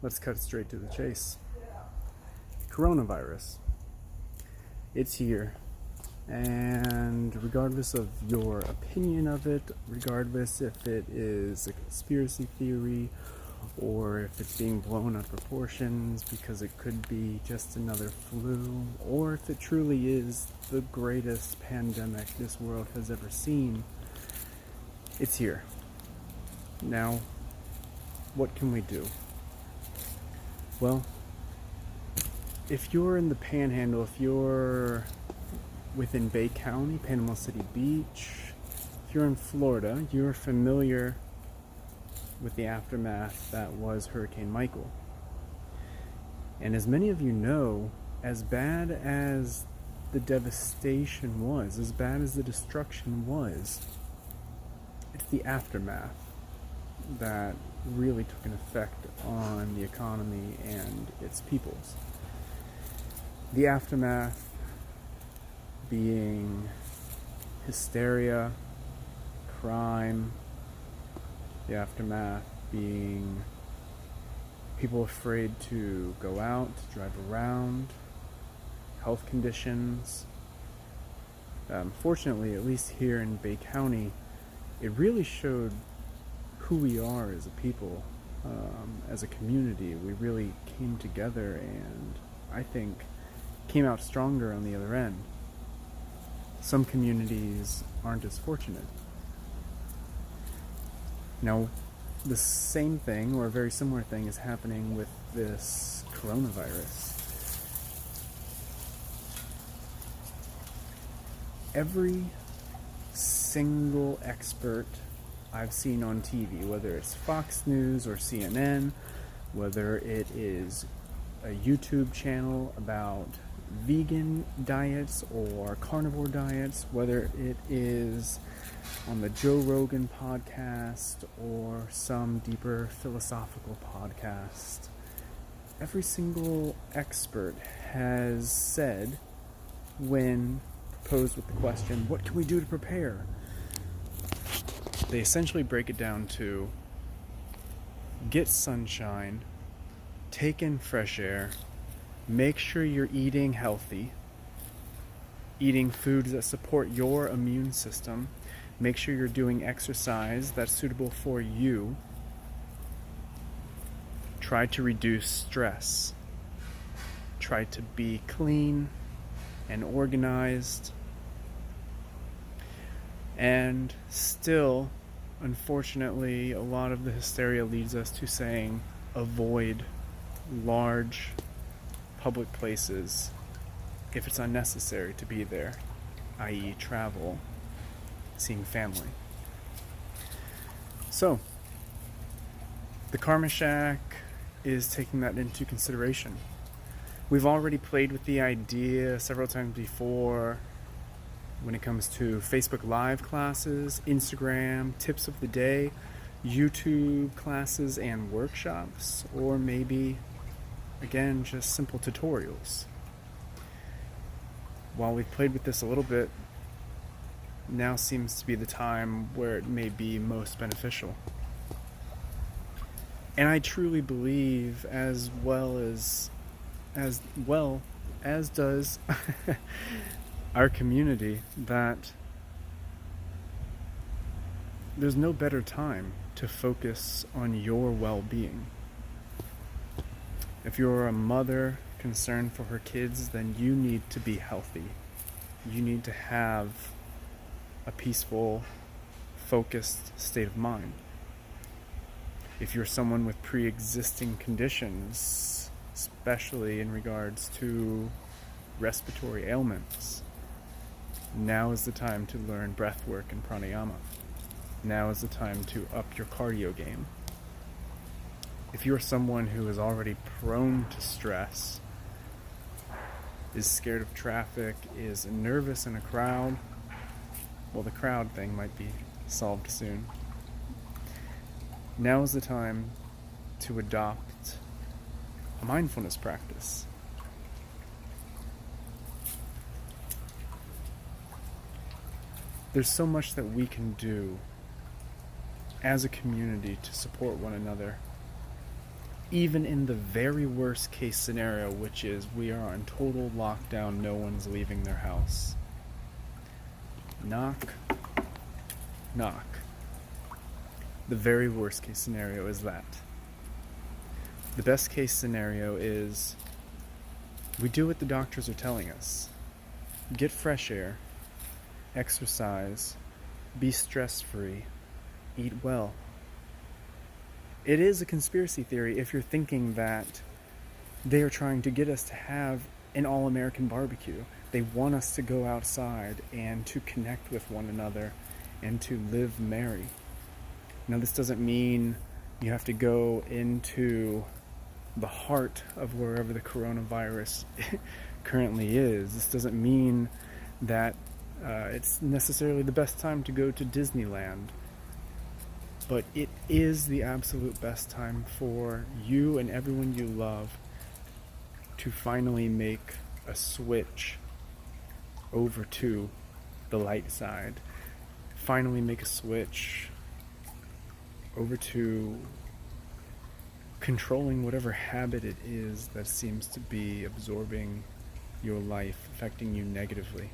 let's cut straight to the chase. Coronavirus. It's here. And regardless of your opinion of it, regardless if it is a conspiracy theory or if it's being blown out of proportions because it could be just another flu, or if it truly is the greatest pandemic this world has ever seen, it's here. Now, what can we do? Well, if you're in the Panhandle, if you're within Bay County, Panama City Beach, if you're in Florida, you're familiar with the aftermath that was Hurricane Michael. And as many of you know, as bad as the devastation was, as bad as the destruction was, it's the aftermath that really took an effect on the economy and its peoples. The aftermath being hysteria, crime, the aftermath being people afraid to go out, to drive around, health conditions. Fortunately, at least here in Bay County, it really showed who we are as a people, as a community. We really came together and I think came out stronger on the other end. Some communities aren't as fortunate. Now, the same thing or a very similar thing is happening with this coronavirus. Every single expert I've seen on TV, whether it's Fox News or CNN, whether it is a YouTube channel about vegan diets or carnivore diets, whether it is on the Joe Rogan podcast or some deeper philosophical podcast, every single expert has said, when posed with the question, what can we do to prepare? They essentially break it down to get sunshine, take in fresh air, make sure you're eating healthy, eating foods that support your immune system, make sure you're doing exercise that's suitable for you, try to reduce stress, try to be clean and organized, and still, unfortunately, a lot of the hysteria leads us to saying avoid large public places if it's unnecessary to be there, i.e. travel, seeing family. So, the Karma Shack is taking that into consideration. We've already played with the idea several times before when it comes to Facebook Live classes, Instagram, tips of the day, YouTube classes and workshops, or maybe again, just simple tutorials. While we've played with this a little bit, now seems to be the time where it may be most beneficial. And I truly believe, as well as does our community, that there's no better time to focus on your well-being. If you're a mother concerned for her kids, then you need to be healthy. You need to have a peaceful, focused state of mind. If you're someone with pre-existing conditions, especially in regards to respiratory ailments, now is the time to learn breath work and pranayama. Now is the time to up your cardio game. If you're someone who is already prone to stress, is scared of traffic, is nervous in a crowd, well, the crowd thing might be solved soon. Now is the time to adopt a mindfulness practice. There's so much that we can do as a community to support one another. even in the very worst case scenario, which is we are on total lockdown, no one's leaving their house. Knock, knock. The very worst case scenario is that. The best case scenario is we do what the doctors are telling us. Get fresh air, exercise, be stress-free, eat well. It is a conspiracy theory if you're thinking that they are trying to get us to have an all-American barbecue. They want us to go outside and to connect with one another and to live merry. Now, this doesn't mean you have to go into the heart of wherever the coronavirus currently is. This doesn't mean that it's necessarily the best time to go to Disneyland. But it is the absolute best time for you and everyone you love to finally make a switch over to the light side. Finally make a switch over to controlling whatever habit it is that seems to be absorbing your life, affecting you negatively.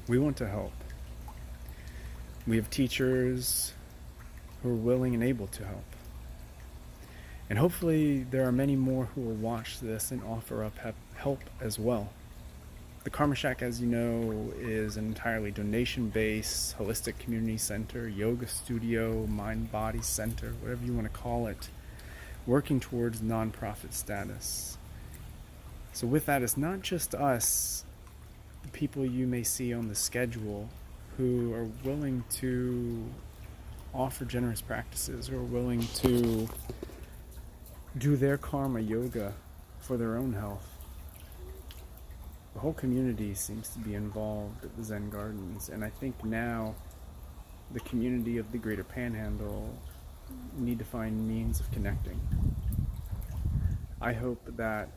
We want to help. We have teachers who are willing and able to help. And hopefully there are many more who will watch this and offer up help as well. The Karma Shack, as you know, is an entirely donation-based, holistic community center, yoga studio, mind-body center, whatever you want to call it, working towards nonprofit status. So with that, it's not just us, the people you may see on the schedule, who are willing to offer generous practices, who are willing to do their karma yoga for their own health. The whole community seems to be involved at the Zen Gardens, and I think now the community of the Greater Panhandle need to find means of connecting. I hope that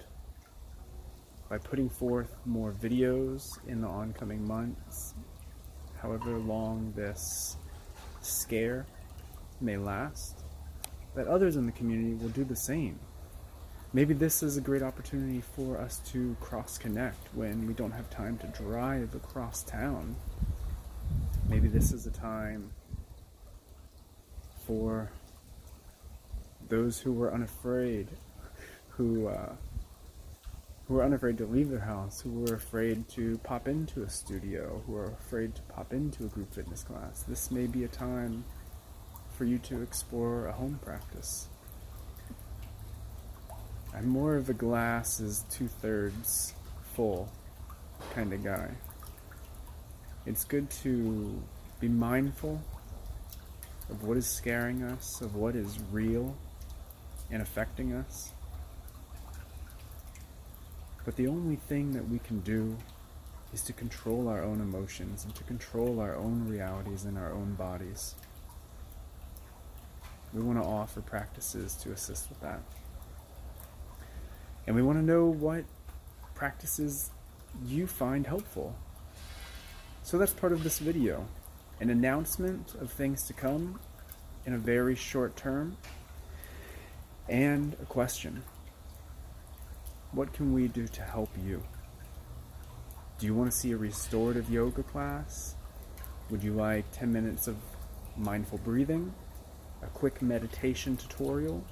by putting forth more videos in the oncoming months, however long this scare may last, that others in the community will do the same. Maybe this is a great opportunity for us to cross-connect when we don't have time to drive across town. Maybe this is a time for those who were unafraid, who were unafraid to leave their house, who were afraid to pop into a studio, who are afraid to pop into a group fitness class. This may be a time for you to explore a home practice. I'm more of a glass is 2/3 full kind of guy. It's good to be mindful of what is scaring us, of what is real and affecting us. But the only thing that we can do is to control our own emotions and to control our own realities in our own bodies. We want to offer practices to assist with that. And we want to know what practices you find helpful. So that's part of this video. An announcement of things to come in a very short term, and a question. What can we do to help you? Do you want to see a restorative yoga class? Would you like 10 minutes of mindful breathing? A quick meditation tutorial?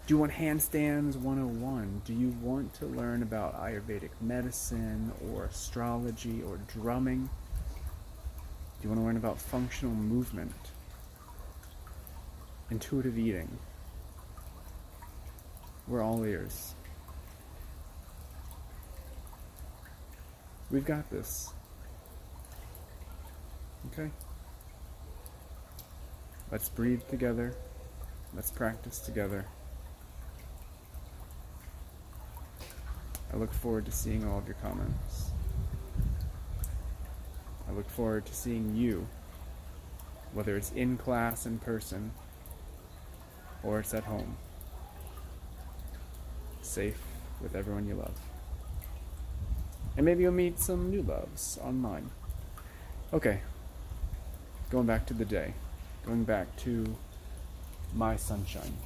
Do you want handstands 101? Do you want to learn about Ayurvedic medicine or astrology or drumming? Do you want to learn about functional movement? Intuitive eating? We're all ears. We've got this. Okay? Let's breathe together. Let's practice together. I look forward to seeing all of your comments. I look forward to seeing you, whether it's in class, in person, or it's at home, safe with everyone you love. And maybe you'll meet some new loves online. Okay, going back to the day, going back to my sunshine.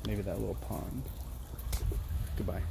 maybe that little pond. Goodbye.